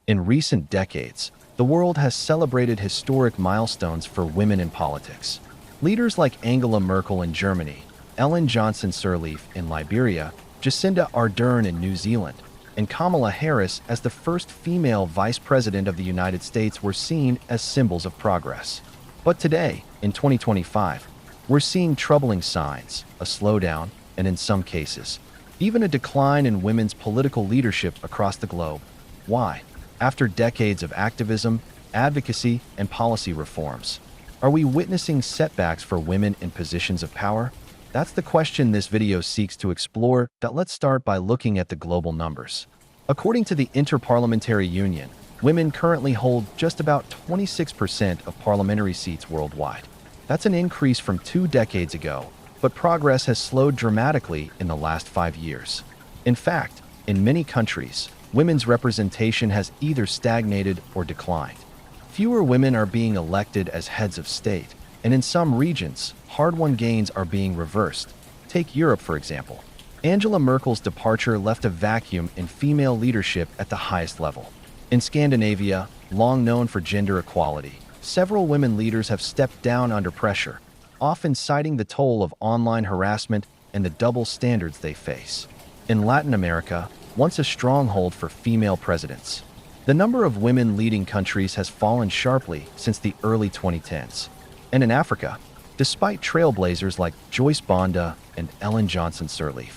In recent decades, the world has celebrated historic milestones for women in politics. Leaders like Angela Merkel in Germany, Ellen Johnson Sirleaf in Liberia, Jacinda Ardern in New Zealand, and Kamala Harris as the first female vice president of the United States were seen as symbols of progress. But today, in 2025, we're seeing troubling signs, a slowdown, and in some cases, even a decline in women's political leadership across the globe. Why? After decades of activism, advocacy, and policy reforms, are we witnessing setbacks for women in positions of power? That's the question this video seeks to explore. Let's start by looking at the global numbers. According to the Interparliamentary Union, women currently hold just about 26% of parliamentary seats worldwide. That's an increase from 2 decades ago, but progress has slowed dramatically in the last 5 years. In fact, in many countries, women's representation has either stagnated or declined. Fewer women are being elected as heads of state, and in some regions, hard-won gains are being reversed. Take Europe, for example. Angela Merkel's departure left a vacuum in female leadership at the highest level. In Scandinavia, long known for gender equality, several women leaders have stepped down under pressure, often citing the toll of online harassment and the double standards they face. In Latin America, once a stronghold for female presidents, the number of women leading countries has fallen sharply since the early 2010s. And in Africa, despite trailblazers like Joyce Banda and Ellen Johnson Sirleaf,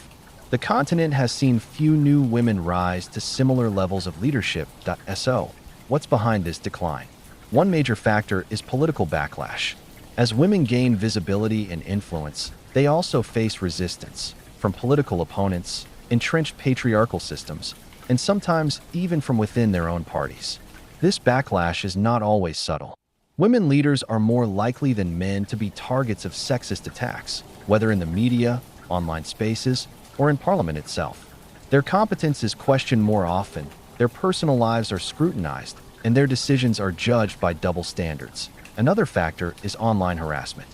the continent has seen few new women rise to similar levels of leadership. So, what's behind this decline? One major factor is political backlash. As women gain visibility and influence, they also face resistance from political opponents, entrenched patriarchal systems, and sometimes even from within their own parties. This backlash is not always subtle. Women leaders are more likely than men to be targets of sexist attacks, whether in the media, online spaces, or in parliament itself. Their competence is questioned more often, their personal lives are scrutinized, and their decisions are judged by double standards. Another factor is online harassment.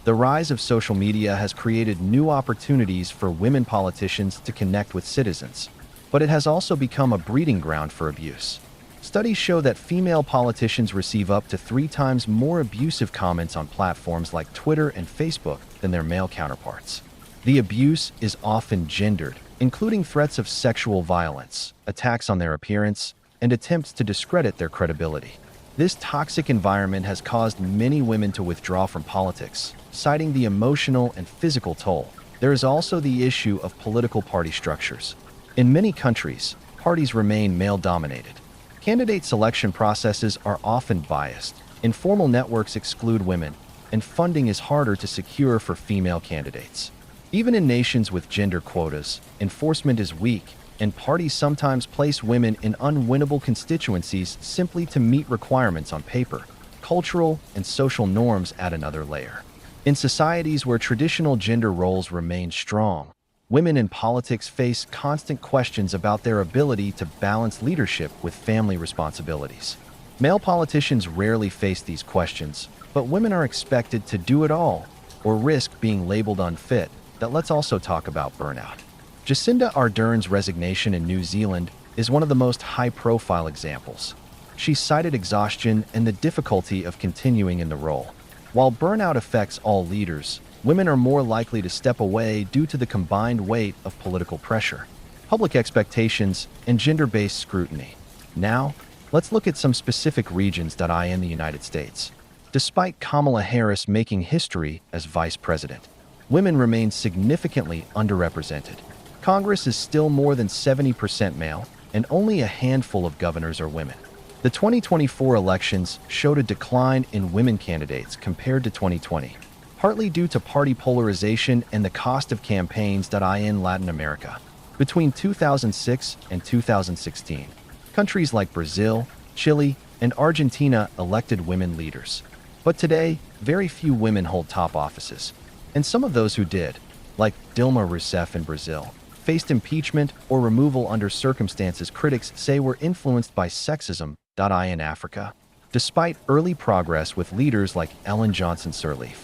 The rise of social media has created new opportunities for women politicians to connect with citizens, but it has also become a breeding ground for abuse. Studies show that female politicians receive up to 3 times more abusive comments on platforms like Twitter and Facebook than their male counterparts. The abuse is often gendered, including threats of sexual violence, attacks on their appearance, and attempts to discredit their credibility. This toxic environment has caused many women to withdraw from politics, citing the emotional and physical toll. There is also the issue of political party structures. In many countries, parties remain male-dominated. Candidate selection processes are often biased, informal networks exclude women, and funding is harder to secure for female candidates. Even in nations with gender quotas, enforcement is weak, and parties sometimes place women in unwinnable constituencies simply to meet requirements on paper. Cultural and social norms add another layer. In societies where traditional gender roles remain strong, women in politics face constant questions about their ability to balance leadership with family responsibilities. Male politicians rarely face these questions, but women are expected to do it all, or risk being labeled unfit. Let's also talk about burnout. Jacinda Ardern's resignation in New Zealand is one of the most high-profile examples. She cited exhaustion and the difficulty of continuing in the role. While burnout affects all leaders, women are more likely to step away due to the combined weight of political pressure, public expectations, and gender-based scrutiny. Now, let's look at some specific regions in the United States. Despite Kamala Harris making history as vice president, women remain significantly underrepresented. Congress is still more than 70% male, and only a handful of governors are women. The 2024 elections showed a decline in women candidates compared to 2020, partly due to party polarization and the cost of campaigns in Latin America. Between 2006 and 2016, countries like Brazil, Chile, and Argentina elected women leaders. But today, very few women hold top offices. And some of those who did, like Dilma Rousseff in Brazil, faced impeachment or removal under circumstances critics say were influenced by sexism. In Africa, despite early progress with leaders like Ellen Johnson Sirleaf,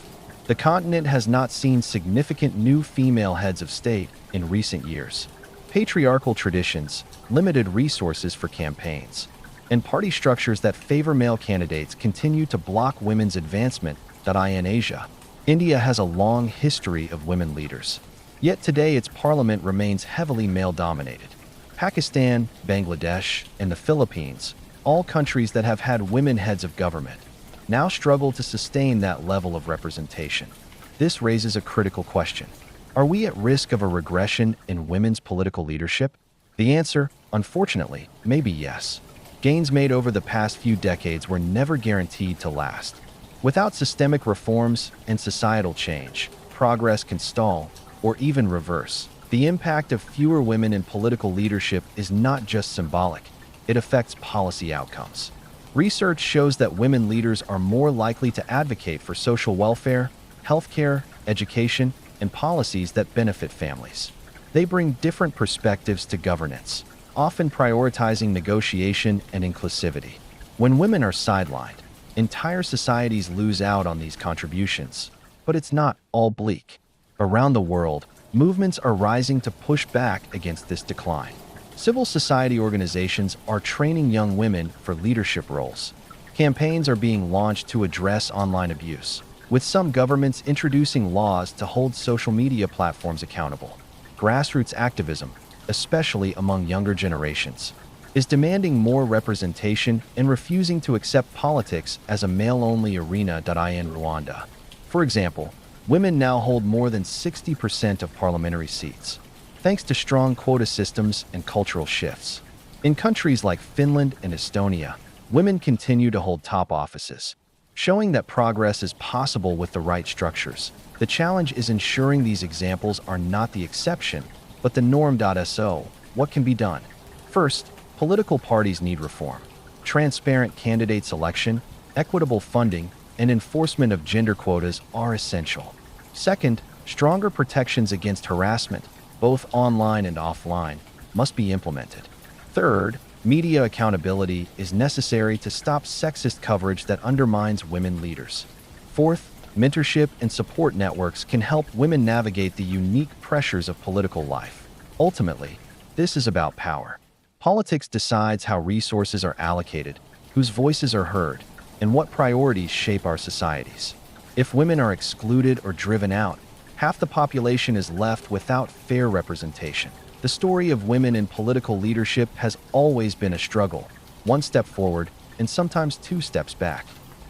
the continent has not seen significant new female heads of state in recent years. Patriarchal traditions, limited resources for campaigns, and party structures that favor male candidates continue to block women's advancement. In Asia, India has a long history of women leaders. Yet today its parliament remains heavily male-dominated. Pakistan, Bangladesh, and the Philippines, all countries that have had women heads of government, now struggle to sustain that level of representation. This raises a critical question. Are we at risk of a regression in women's political leadership? The answer, unfortunately, may be yes. Gains made over the past few decades were never guaranteed to last. Without systemic reforms and societal change, progress can stall or even reverse. The impact of fewer women in political leadership is not just symbolic, it affects policy outcomes. Research shows that women leaders are more likely to advocate for social welfare, healthcare, education, and policies that benefit families. They bring different perspectives to governance, often prioritizing negotiation and inclusivity. When women are sidelined, entire societies lose out on these contributions. But it's not all bleak. Around the world, movements are rising to push back against this decline. Civil society organizations are training young women for leadership roles. Campaigns are being launched to address online abuse, with some governments introducing laws to hold social media platforms accountable. Grassroots activism, especially among younger generations, is demanding more representation and refusing to accept politics as a male-only arena. In Rwanda, for example, women now hold more than 60% of parliamentary seats, thanks to strong quota systems and cultural shifts. In countries like Finland and Estonia, women continue to hold top offices, showing that progress is possible with the right structures. The challenge is ensuring these examples are not the exception, but the norm. So, what can be done? First, political parties need reform. Transparent candidate selection, equitable funding, and enforcement of gender quotas are essential. Second, stronger protections against harassment, both online and offline, must be implemented. Third, media accountability is necessary to stop sexist coverage that undermines women leaders. Fourth, mentorship and support networks can help women navigate the unique pressures of political life. Ultimately, this is about power. Politics decides how resources are allocated, whose voices are heard, and what priorities shape our societies. If women are excluded or driven out, half the population is left without fair representation. The story of women in political leadership has always been a struggle, one step forward and sometimes two steps back.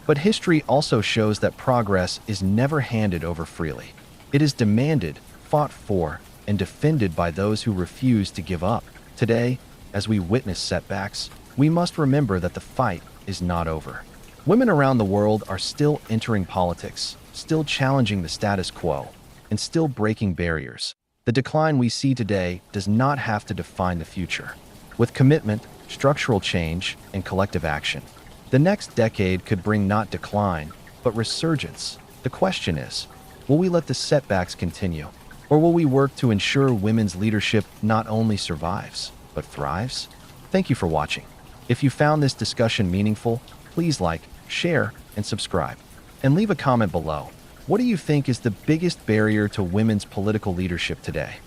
But history also shows that progress is never handed over freely. It is demanded, fought for, and defended by those who refuse to give up. Today, as we witness setbacks, we must remember that the fight is not over. Women around the world are still entering politics, still challenging the status quo, and still breaking barriers. The decline we see today does not have to define the future. With commitment, structural change, and collective action, the next decade could bring not decline, but resurgence. The question is, will we let the setbacks continue, or will we work to ensure women's leadership not only survives, but thrives? Thank you for watching. If you found this discussion meaningful, please like, share, and subscribe. And leave a comment below. What do you think is the biggest barrier to women's political leadership today?